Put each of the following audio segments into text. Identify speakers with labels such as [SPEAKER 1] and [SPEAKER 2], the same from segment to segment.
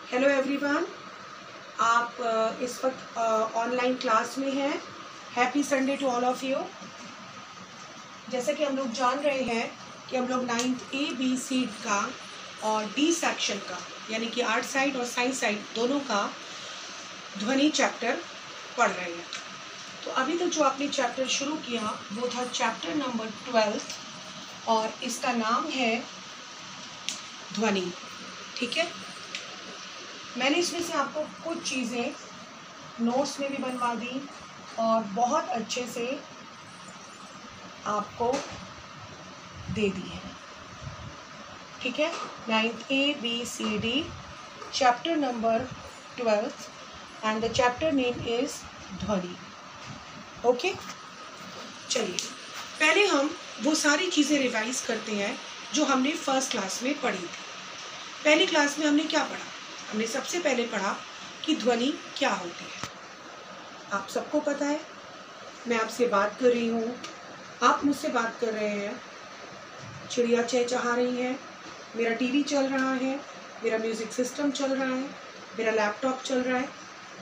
[SPEAKER 1] Hello everyone, आप इस वक्त ऑनलाइन क्लास में हैं। Happy Sunday to all of you. जैसे कि हम लोग जान रहे हैं कि हम लोग 9th ABC का और D सेक्शन का यानी कि आर्ट साइड और साइंस साइड दोनों का ध्वनि चैप्टर पढ़ रहे हैं। तो अभी तक जो आपने चैप्टर शुरू किया वो था चैप्टर नंबर 12 और इसका नाम है ध्वनि। ठीक है, मैंने इसमें से आपको कुछ चीज़ें नोट्स में भी बनवा दी और बहुत अच्छे से आपको दे दी है। ठीक है, 9th ABCD chapter number 12 and the chapter name is ध्वनि। ओके, चलिए पहले हम वो सारी चीज़ें रिवाइज करते हैं जो हमने फर्स्ट क्लास में पढ़ी थी। पहली क्लास में हमने क्या पढ़ा? हमने सबसे पहले पढ़ा कि ध्वनि क्या होती है। आप सबको पता है, मैं आपसे बात कर रही हूँ, आप मुझसे बात कर रहे हैं, चिड़िया चहचहा रही है, मेरा टीवी चल रहा है, मेरा म्यूज़िक सिस्टम चल रहा है, मेरा लैपटॉप चल रहा है।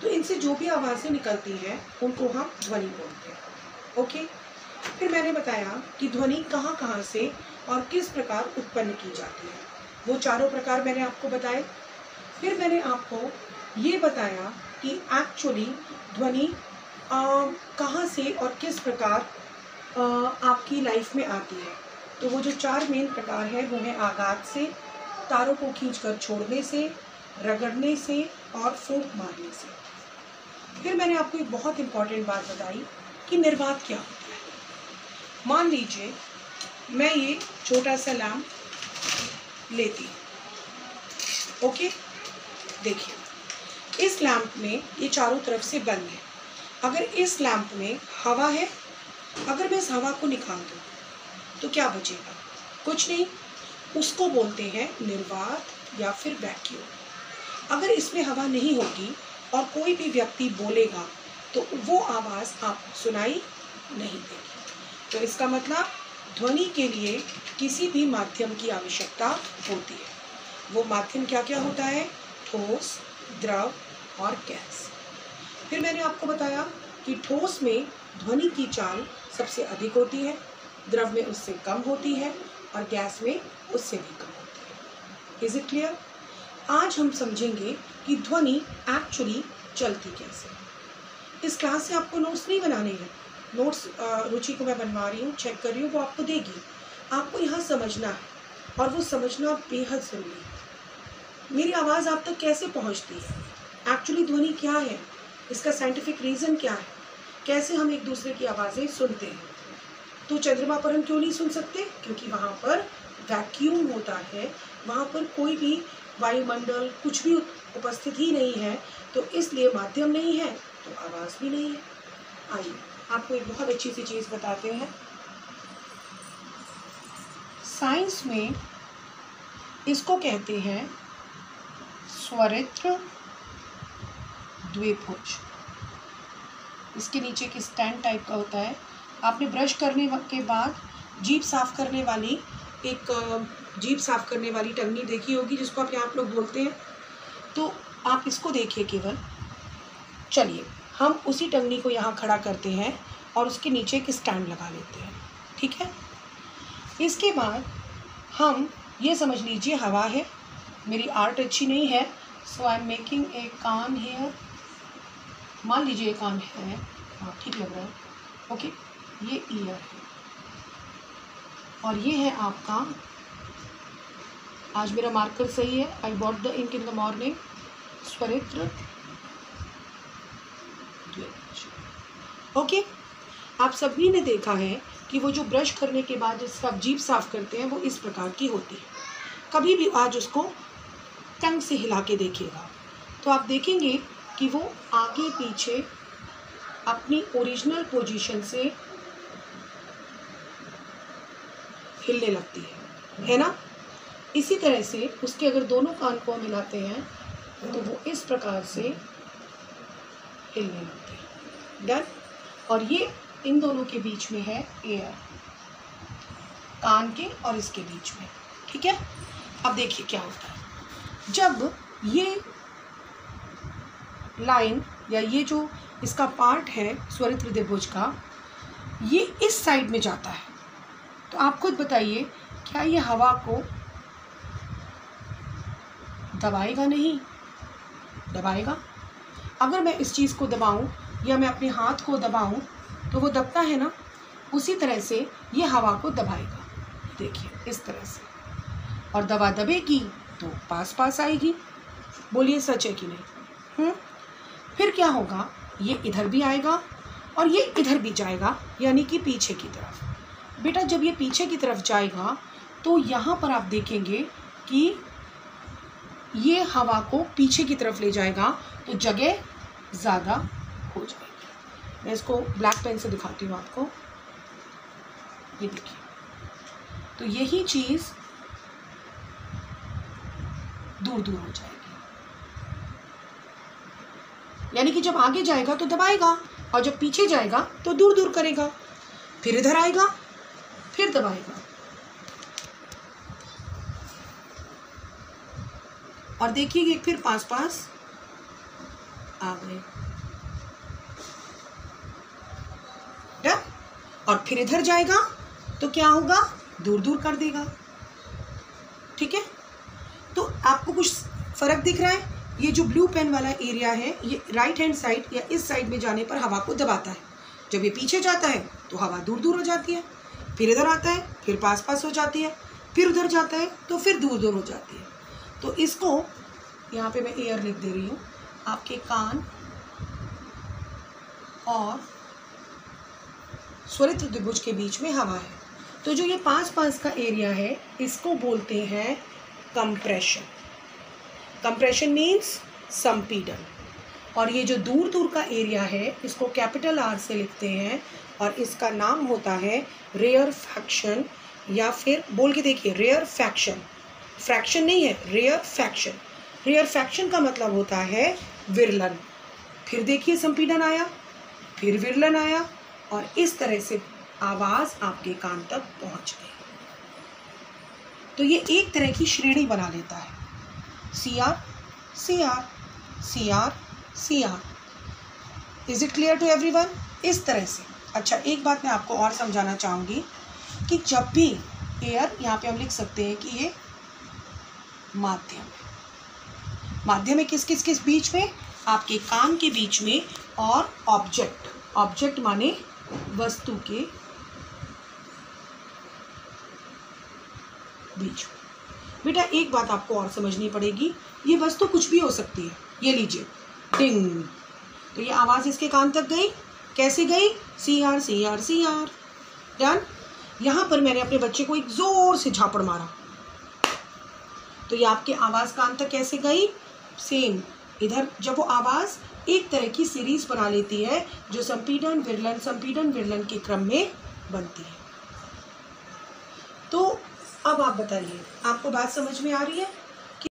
[SPEAKER 1] तो इनसे जो भी आवाज़ें निकलती हैं उनको हम ध्वनि बोलते हैं। ओके, फिर मैंने बताया कि ध्वनि कहाँ कहाँ से और किस प्रकार उत्पन्न की जाती है। वो चारों प्रकार मैंने आपको बताए। फिर मैंने आपको ये बताया कि एक्चुअली ध्वनि कहाँ से और किस प्रकार आपकी लाइफ में आती है। तो वो जो 4 मेन प्रकार है वो है आघात से, तारों को खींचकर छोड़ने से, रगड़ने से और फूंक मारने से। फिर मैंने आपको एक बहुत इम्पॉर्टेंट बात बताई कि निर्वात क्या होता है। मान लीजिए मैं ये छोटा सा लैम्प लेती हूँ। ओके, देखिए इस लैम्प में ये चारों तरफ से बंद है। अगर इस लैम्प में हवा है, अगर मैं इस हवा को निकाल दूँ तो क्या बचेगा? कुछ नहीं। उसको बोलते हैं निर्वात या फिर वैक्यूम। अगर इसमें हवा नहीं होगी और कोई भी व्यक्ति बोलेगा तो वो आवाज़ आपको सुनाई नहीं देगी। तो इसका मतलब ध्वनि के लिए किसी भी माध्यम की आवश्यकता होती है। वो माध्यम क्या क्या होता है? ठोस, द्रव और गैस। फिर मैंने आपको बताया कि ठोस में ध्वनि की चाल सबसे अधिक होती है, द्रव में उससे कम होती है और गैस में उससे भी कम होती है। Is it clear? आज हम समझेंगे कि ध्वनि एक्चुअली चलती कैसे। इस क्लास से आपको नोट्स नहीं बनाने हैं। नोट्स रुचि को मैं बनवा रही हूँ, चेक कर रही हूँ, वो आपको देगी। आपको यहाँ समझना है और वो समझना बेहद ज़रूरी है। मेरी आवाज़ आप तक कैसे पहुँचती है, एक्चुअली ध्वनि क्या है, इसका साइंटिफिक रीज़न क्या है, कैसे हम एक दूसरे की आवाज़ें सुनते हैं। तो चंद्रमा पर हम क्यों नहीं सुन सकते? क्योंकि वहाँ पर वैक्यूम होता है, वहाँ पर कोई भी वायुमंडल कुछ भी उपस्थित ही नहीं है, तो इसलिए माध्यम नहीं है तो आवाज़ भी नहीं है। आइए आपको एक बहुत अच्छी सी चीज़ बताते हैं। साइंस में इसको कहते हैं स्वरित्र द्विभुज। इसके नीचे की स्टैंड टाइप का होता है। आपने ब्रश करने के बाद जीभ साफ करने वाली जीभ साफ करने वाली टंगनी देखी होगी, जिसको आप यहाँ लोग बोलते हैं। तो आप इसको देखिए केवल। चलिए हम उसी टंगनी को यहाँ खड़ा करते हैं और उसके नीचे एक स्टैंड लगा लेते हैं। ठीक है, इसके बाद हम ये समझ लीजिए हवा है। मेरी आर्ट अच्छी नहीं है, so I am making a कान हेयर। मान लीजिए कान है, हाँ ठीक लग रहा है। ओके, ये ईयर है और ये है आपका, आज मेरा मार्कर सही है, I bought the ink in the morning, स्वरित्र द्विभुज। ओके, आप सभी ने देखा है कि वो जो ब्रश करने के बाद जिसका आप जीभ साफ करते हैं वो इस प्रकार की होती है। कभी भी आज उसको टंग से हिला के देखिएगा तो आप देखेंगे कि वो आगे पीछे अपनी ओरिजिनल पोजीशन से हिलने लगती है ना। इसी तरह से उसके अगर दोनों कान को हम हिलाते हैं तो वो इस प्रकार से हिलने लगती है। डन। और ये इन दोनों के बीच में है एयर, कान के और इसके बीच में। ठीक है, अब देखिए क्या होता है। जब ये लाइन या ये जो इसका पार्ट है स्वरित त्रिभुज का, ये इस साइड में जाता है, तो आप खुद बताइए क्या ये हवा को दबाएगा? नहीं दबाएगा। अगर मैं इस चीज़ को दबाऊं या मैं अपने हाथ को दबाऊं तो वो दबता है ना, उसी तरह से ये हवा को दबाएगा। देखिए इस तरह से, और दवा दबेगी तो पास पास आएगी। बोलिए सच है कि नहीं? फिर क्या होगा, ये इधर भी आएगा और ये इधर भी जाएगा, यानी कि पीछे की तरफ। बेटा जब ये पीछे की तरफ जाएगा तो यहाँ पर आप देखेंगे कि ये हवा को पीछे की तरफ ले जाएगा, तो जगह ज़्यादा हो जाएगी। मैं इसको ब्लैक पेन से दिखाती हूँ आपको। ये देखिए, तो यही चीज़ दूर दूर हो जाएगी। यानी कि जब आगे जाएगा तो दबाएगा, और जब पीछे जाएगा तो दूर दूर करेगा। फिर इधर आएगा, फिर दबाएगा, और देखिए फिर पास पास आ गए। और फिर इधर जाएगा तो क्या होगा, दूर दूर कर देगा। ठीक है, तो आपको कुछ फर्क दिख रहा है? ये जो ब्लू पेन वाला एरिया है, ये राइट हैंड साइड या इस साइड में जाने पर हवा को दबाता है। जब ये पीछे जाता है तो हवा दूर दूर हो जाती है, फिर इधर आता है, फिर पास पास हो जाती है, फिर उधर जाता है तो फिर दूर दूर हो जाती है। तो इसको यहाँ पे मैं एयर लिख दे रही हूँ। आपके कान और स्वरित त्रिभुज के बीच में हवा है, तो जो ये पास पास का एरिया है इसको बोलते हैं कंप्रेशन। कंप्रेशन मीन्स संपीड़न। और ये जो दूर दूर का एरिया है इसको कैपिटल आर से लिखते हैं, और इसका नाम होता है रेयरफैक्शन, या फिर बोल के देखिए रेयरफैक्शन। फ्रैक्शन नहीं है, रेयरफैक्शन। रेयरफैक्शन का मतलब होता है विरलन। फिर देखिए संपीड़न आया, फिर विरलन आया, और इस तरह से आवाज़ आपके कान तक पहुंच गई। तो ये एक तरह की श्रेणी बना लेता है, C R C R C R C R. Is it clear to everyone? इस तरह से। अच्छा, एक बात मैं आपको और समझाना चाहूँगी कि जब भी एयर, यहाँ पे हम लिख सकते हैं कि ये माध्यम। माध्यम है किस किस किस बीच में? आपके कान के बीच में और ऑब्जेक्ट। ऑब्जेक्ट माने वस्तु के बीच में। बेटा एक बात आपको और समझनी पड़ेगी, ये वस्तु कुछ भी हो सकती है। ये लीजिए, टिंग, तो ये आवाज़ इसके कान तक गई। कैसे गई? C R C R C R. Done. यहाँ पर मैंने अपने बच्चे को एक ज़ोर से झापड़ मारा, तो ये आपके आवाज़ कान तक कैसे गई? सेम इधर। जब वो आवाज़ एक तरह की सीरीज बना लेती है जो संपीड़न विरलन के क्रम में बनती है। तो अब आप बताइए, आपको बात समझ में आ रही है?